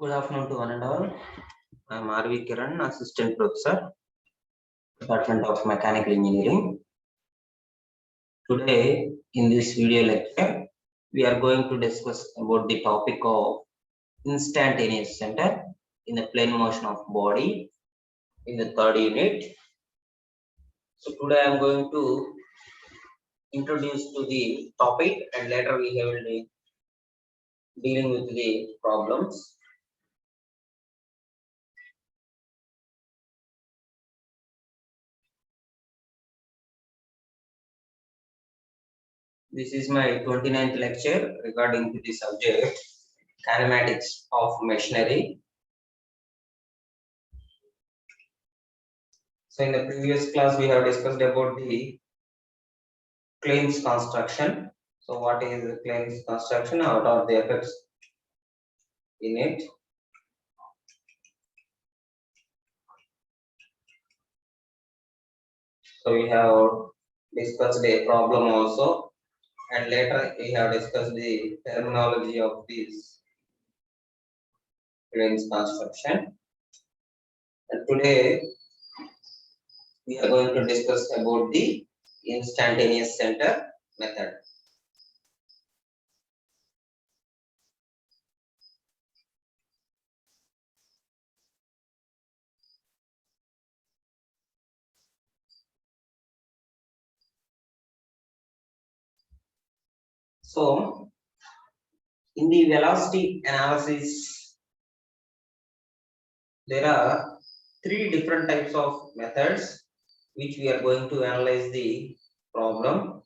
Good afternoon to one and all. I am R.V. Kiran, Assistant Professor, Department of Mechanical Engineering. Today, in this video lecture, we are going to discuss about the topic of instantaneous center in the plane motion of body in the third unit. So today I am going to introduce to the topic and later we will be dealing with the problems. This is my 29th lecture regarding to the subject kinematics of machinery. So in the previous class we have discussed about the claims construction. So what is the claims construction? Out of the effects in it. So we have discussed a problem also, and later we have discussed the terminology of this claims construction. And today we are going to discuss about the instantaneous center method. So in the velocity analysis, there are three different types of methods which we are going to analyze the problem.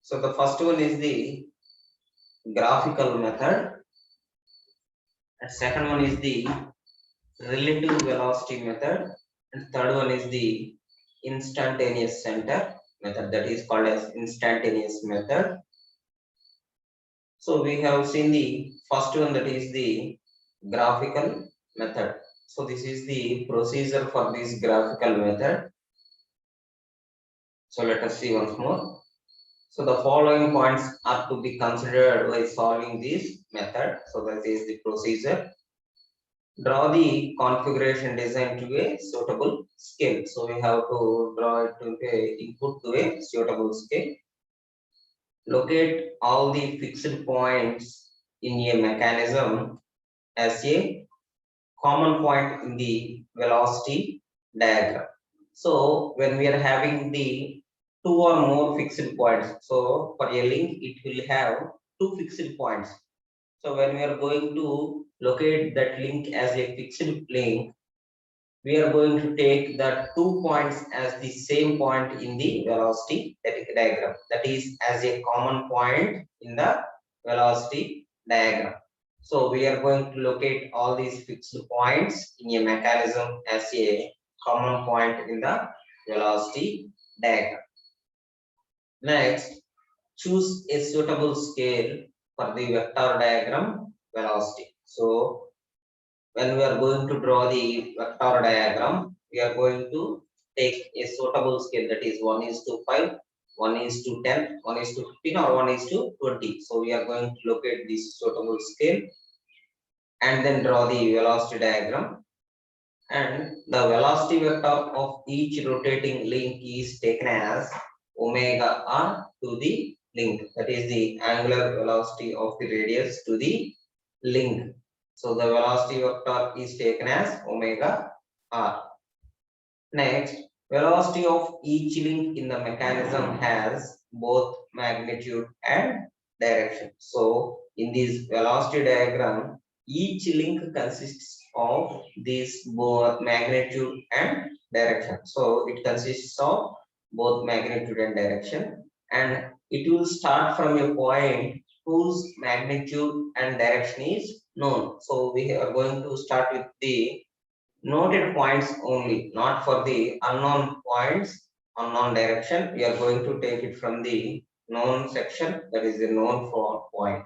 So the first one is the graphical method, and second one is the relative velocity method, and third one is the instantaneous center method, that is called as instantaneous method. So we have seen the first one, that is the graphical method. So this is the procedure for this graphical method. So let us see once more. So the following points are to be considered while solving this method. So that is the procedure. Draw the configuration design to a suitable scale. So we have to draw it to a input to a suitable scale. Locate all the fixed points in a mechanism as a common point in the velocity diagram. So when we are having the two or more fixed points, so for a link it will have two fixed points. So when we are going to locate that link as a fixed link, we are going to take the 2 points as the same point in the velocity diagram, that is as a common point in the velocity diagram. So we are going to locate all these fixed points in a mechanism as a common point in the velocity diagram. Next, choose a suitable scale for the vector diagram velocity. So when we are going to draw the vector diagram, we are going to take a suitable scale, that is 1:5, 1:10, 1:15, or 1:20. So we are going to locate this suitable scale and then draw the velocity diagram. And the velocity vector of each rotating link is taken as omega r to the link, that is the angular velocity of the radius to the link. So the velocity vector is taken as omega r. Next, velocity of each link in the mechanism has both magnitude and direction. So in this velocity diagram, each link consists of this both magnitude and direction. So it consists of both magnitude and direction, and it will start from a point whose magnitude and direction is known. So we are going to start with the noted points only, not for the unknown points, unknown direction. We are going to take it from the known section, that is the known for point.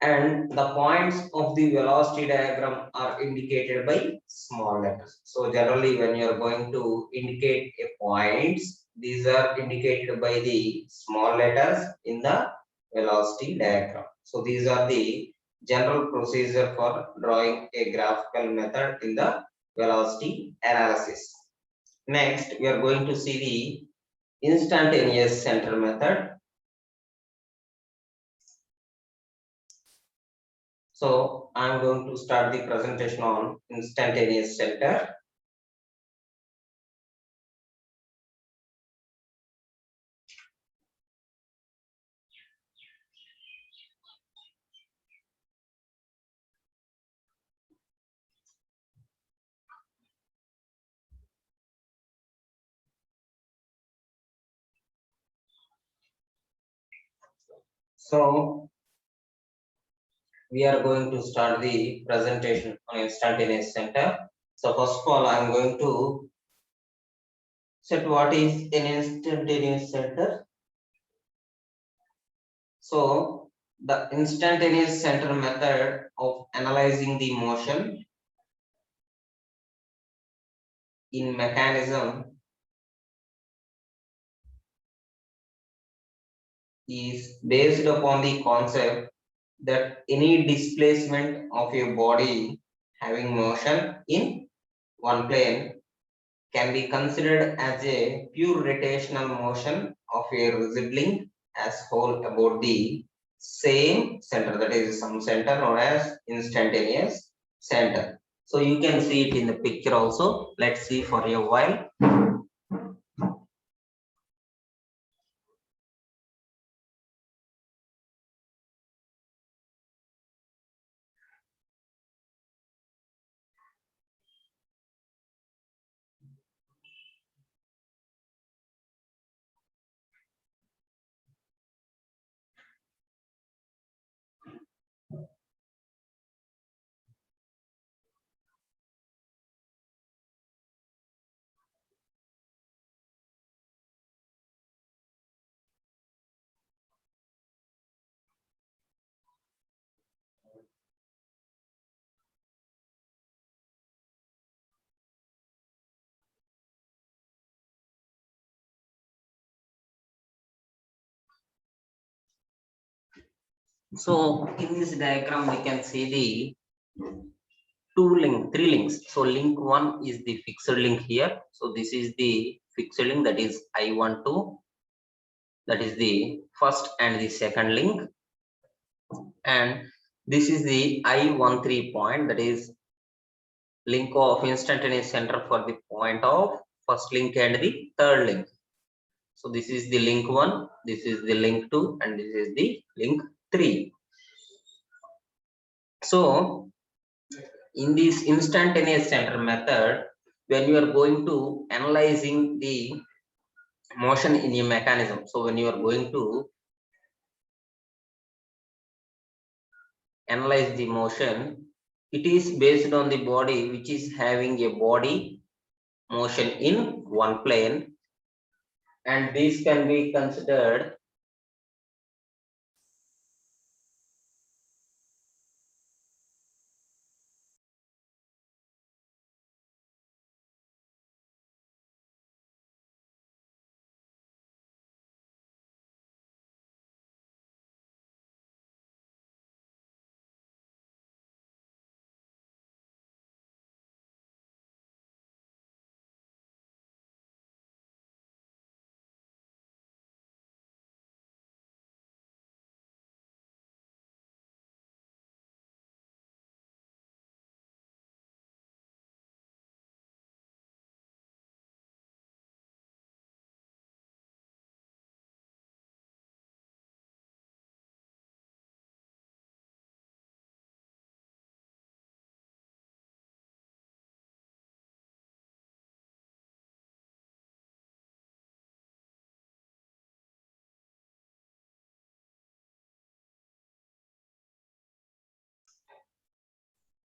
And the points of the velocity diagram are indicated by small letters. So generally when you are going to indicate a points, these are indicated by the small letters in the velocity diagram. So these are the general procedure for drawing a graphical method in the velocity analysis. Next, we are going to see the instantaneous center method. So I'm going to start the presentation on instantaneous center. So we are going to start the presentation on instantaneous center. So first of all, I'm going to set what is an instantaneous center. So the instantaneous center method of analyzing the motion in mechanism is based upon the concept that any displacement of a body having motion in one plane can be considered as a pure rotational motion of a rigid link as whole about the same center, that is some center known as instantaneous center. So you can see it in the picture also. Let's see for a while. So in this diagram, we can see the three links. So link one is the fixed link here. So this is the fixed link, that is I12. That is the first and the second link. And this is the I13 point, that is link of instantaneous center for the point of first link and the third link. So this is the link one, this is the link two, and this is the link three. So in this instantaneous center method, when you are going to analyzing the motion in a mechanism, so when you are going to analyze the motion, it is based on the body which is having a body motion in one plane, and this can be considered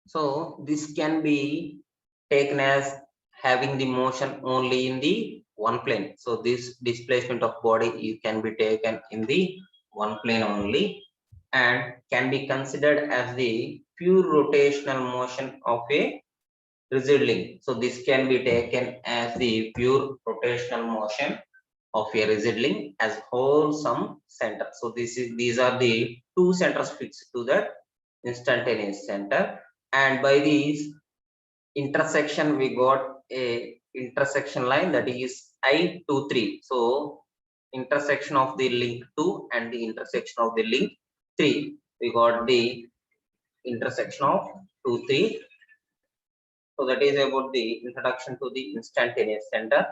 so this can be taken as having the motion only in the one plane. So this displacement of body can be taken in the one plane only, and can be considered as the pure rotational motion of a rigid link. So this can be taken as the pure rotational motion of a rigid link as whole some center. So these are the two centers fixed to that instantaneous center, and by these intersection we got a intersection line, that is I23. So intersection of the link 2 and the intersection of the link 3, we got the intersection of 2 3. So that is about the introduction to the instantaneous center.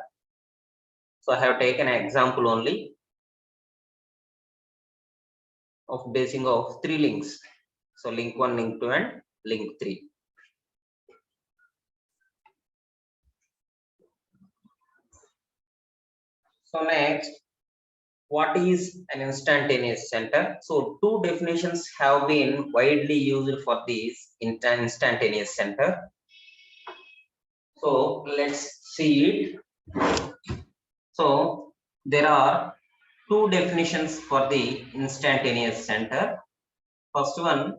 So I have taken an example only of basing of 3 links. So link 1, link 2 and link 3. So next, what is an instantaneous center? So two definitions have been widely used for this instantaneous center. So let's see it. So there are two definitions for the instantaneous center. First one,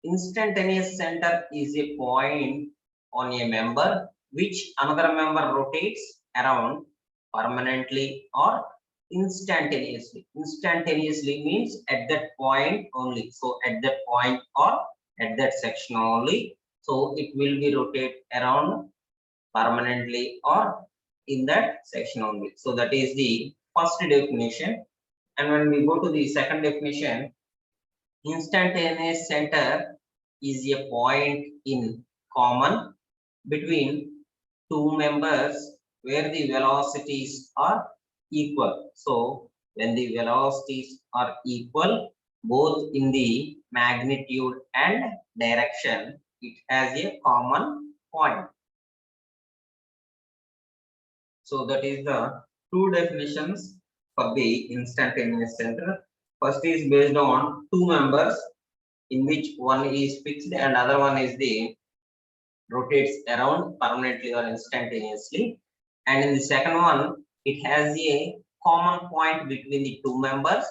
instantaneous center is a point on a member which another member rotates around permanently or instantaneously. Instantaneously means at that point only. So at that point or at that section only. So it will be rotate around permanently or in that section only. So that is the first definition. And when we go to the second definition, instantaneous center is a point in common between two members where the velocities are equal. So when the velocities are equal both in the magnitude and direction, it has a common point. So that is the two definitions for the instantaneous center. First is based on two members in which one is fixed and other one is the rotates around permanently or instantaneously. And in the second one, it has a common point between the two members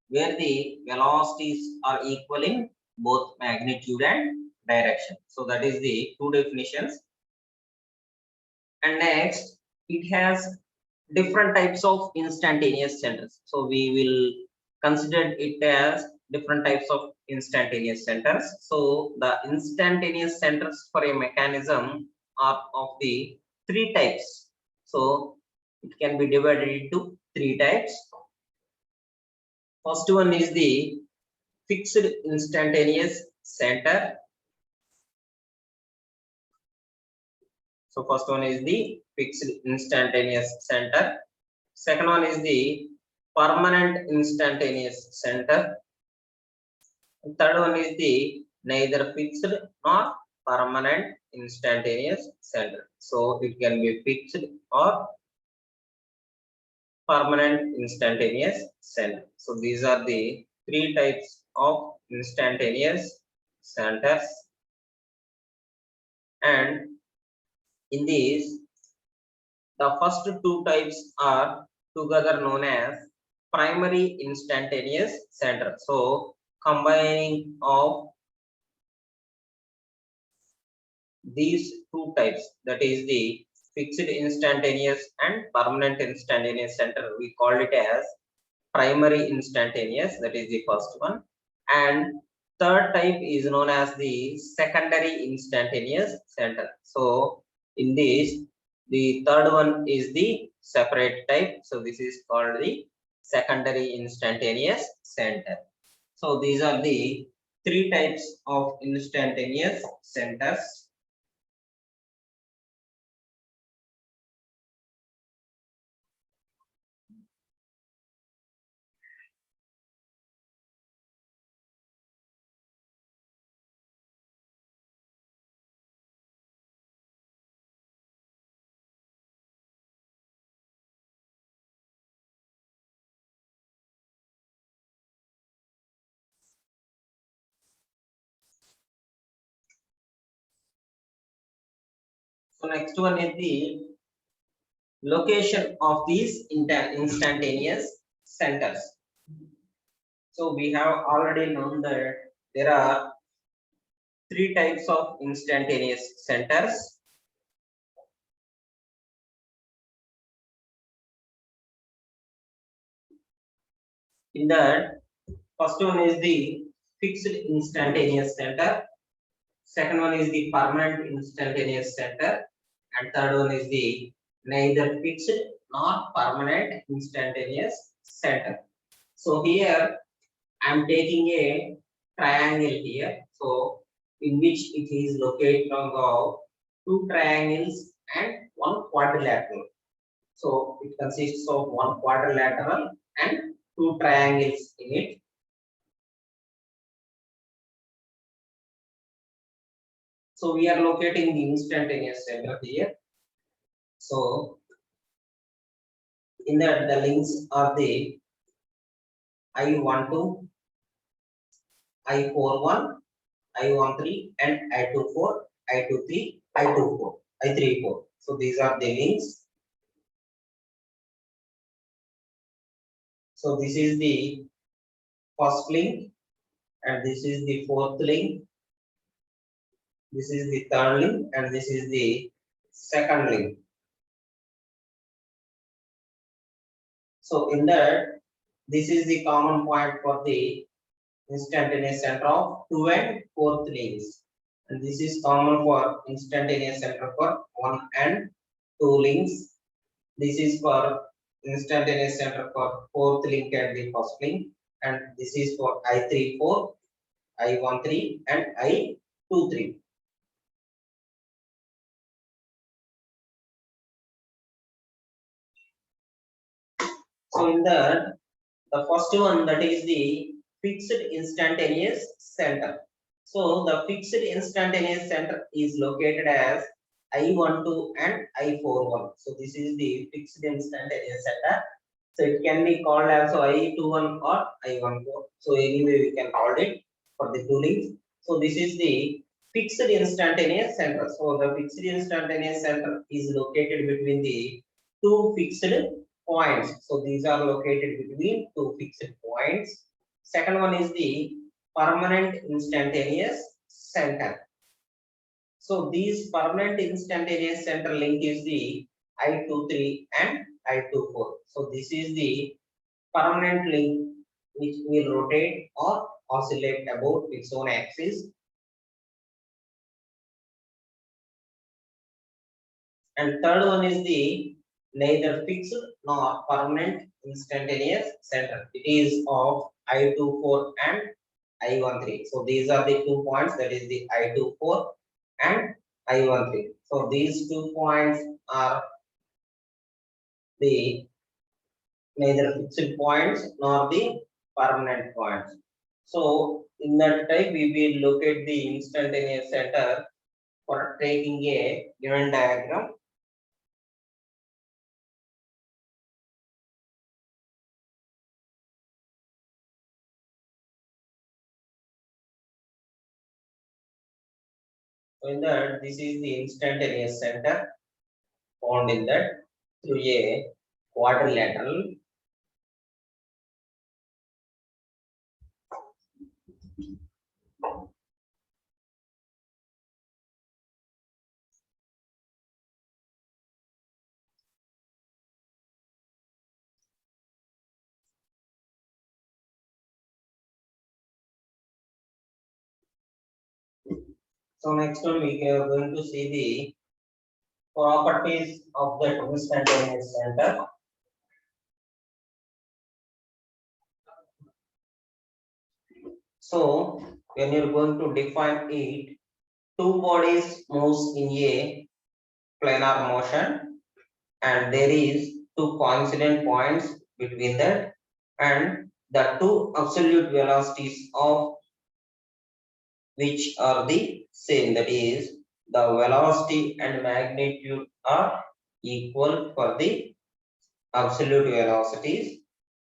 where the velocities are equal in both magnitude and direction. So that is the two definitions. And next, it has different types of instantaneous centers. So we will consider it as different types of instantaneous centers. So the instantaneous centers for a mechanism are of the three types. So it can be divided into three types. First one is the fixed instantaneous center. So first one is the fixed instantaneous center. Second one is the permanent instantaneous center. Third one is the neither fixed nor permanent instantaneous center. So it can be fixed or permanent instantaneous center. So these are the three types of instantaneous centers. And in these, the first two types are together known as primary instantaneous center. So combining of these two types, that is the fixed instantaneous and permanent instantaneous center, we call it as primary instantaneous, that is the first one. And third type is known as the secondary instantaneous center. So in this, the third one is the separate type. So this is called the secondary instantaneous center. So these are the three types of instantaneous centers. So next one is the location of these instantaneous centers. So we have already known that there are three types of instantaneous centers. In that, first one is the fixed instantaneous center. Second one is the permanent instantaneous center, and third one is the neither fixed nor permanent instantaneous center. So here I am taking a triangle here, so in which it is located on the two triangles and one quadrilateral. So it consists of one quadrilateral and two triangles in it. So we are locating the instantaneous center here. So in that the links are the I12, I41, I13 and I24, I23, I24, I34. So these are the links. So this is the first link and this is the fourth link. This is the third link and this is the second link. So in that, this is the common point for the instantaneous center of 2 and 4th links. And this is common for instantaneous center for 1 and 2 links. This is for instantaneous center for 4th link and the first link. And this is for I34, I13 and I23. So in the first one, that is the fixed instantaneous center. So the fixed instantaneous center is located as I12 and I41. So this is the fixed instantaneous center. So it can be called as I21 or I14. So anyway we can call it for the two links. So this is the fixed instantaneous center. So the fixed instantaneous center is located between the two fixed points. So these are located between two fixed points. Second one is the permanent instantaneous center. So these permanent instantaneous center link is the I23 and I24. So this is the permanent link which will rotate or oscillate about its own axis. And third one is the neither fixed nor permanent instantaneous center. It is of I24 and I13. So these are the 2 points, that is the I24 and I13. So these 2 points are the neither fixed points nor the permanent points. So in that type we will look at the instantaneous center for taking a given diagram. So in that, this is the instantaneous center found in that through a quadrilateral. So next one we are going to see the properties of the instantaneous center. So when you're going to define it, two bodies moves in a planar motion and there is two coincident points between that, and the two absolute velocities of which are the same, that is the velocity and magnitude are equal for the absolute velocities.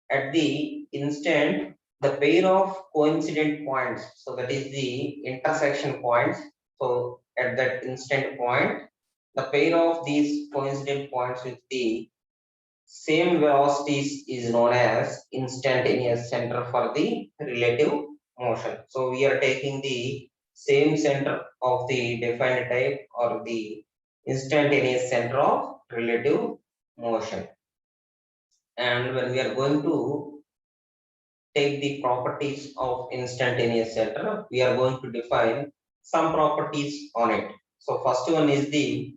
At the instant, the pair of coincident points, so that is the intersection points, so at that instant point the pair of these coincident points with the same velocities is known as instantaneous center for the relative motion. So we are taking the same center of the defined type or the instantaneous center of relative motion. And when we are going to take the properties of instantaneous center, we are going to define some properties on it. So first one is the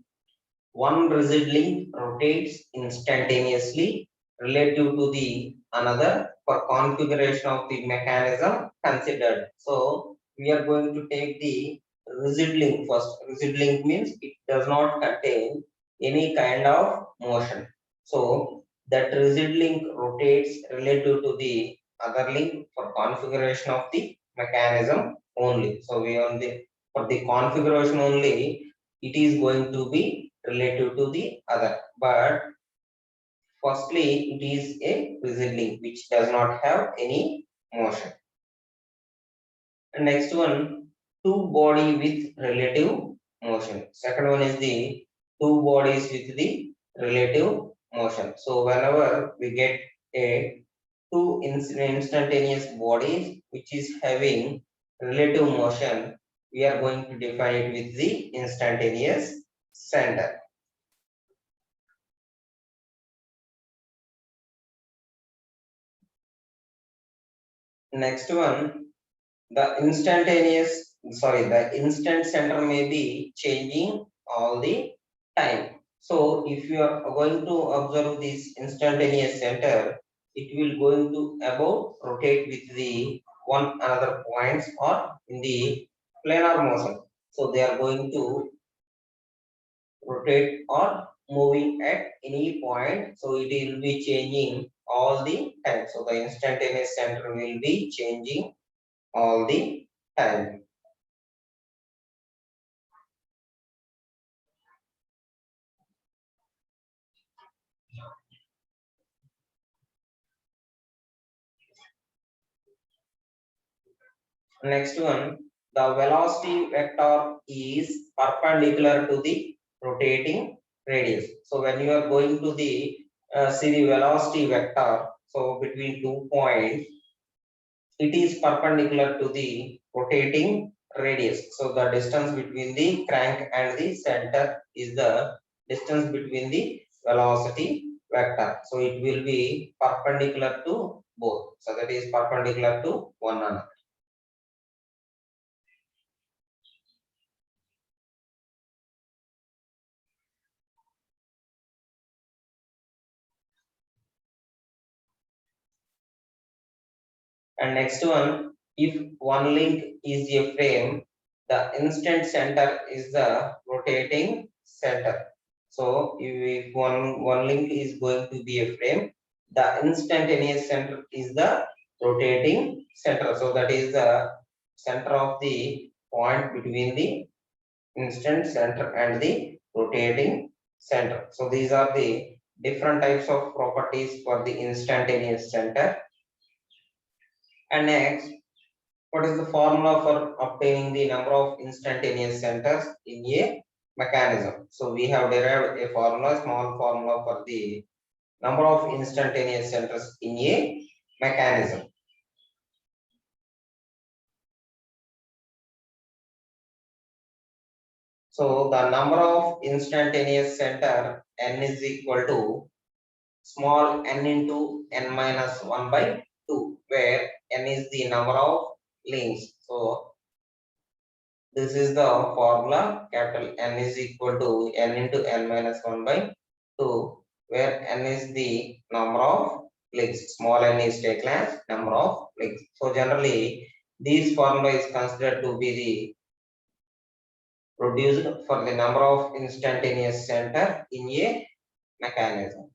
one rigid link rotates instantaneously relative to the another for configuration of the mechanism considered. So we are going to take the rigid link first. Rigid link means it does not contain any kind of motion. So that rigid link rotates relative to the other link for configuration of the mechanism only. So we on the for the configuration only, it is going to be relative to the other, but firstly it is a rigid link which does not have any motion. And next one, two body with relative motion. Second one is the two bodies with the relative motion. So whenever we get a two instantaneous bodies which is having relative motion, we are going to define it with the instantaneous center. Next one, the instant center may be changing all the time. So if you are going to observe this instantaneous center, it will going to about rotate with the one another points or in the planar motion. So they are going to rotate or moving at any point. So it will be changing all the time. So the instantaneous center will be changing all the time. Next one, the velocity vector is perpendicular to the rotating radius. So when you are going to the see the velocity vector, so between 2 points, it is perpendicular to the rotating radius. So the distance between the crank and the center is the distance between the velocity vector. So it will be perpendicular to both. So that is perpendicular to one another. And next one, if one link is a frame, the instant center is the rotating center. So if one link is going to be a frame, the instantaneous center is the rotating center. So that is the center of the point between the instant center and the rotating center. So these are the different types of properties for the instantaneous center. And next, what is the formula for obtaining the number of instantaneous centers in a mechanism? So we have derived a formula, small formula for the number of instantaneous centers in a mechanism. So the number of instantaneous center n is equal to small n into n minus 1 by 2, where n is the number of links. So this is the formula, capital N is equal to n into n minus 1 by 2, where n is the number of links, small n is taken as number of links. So generally, this formula is considered to be the produced for the number of instantaneous center in a mechanism.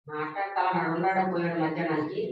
మాట్లాడతా ఉన్నాడు పోయాడు మధ్యాహ్నానికి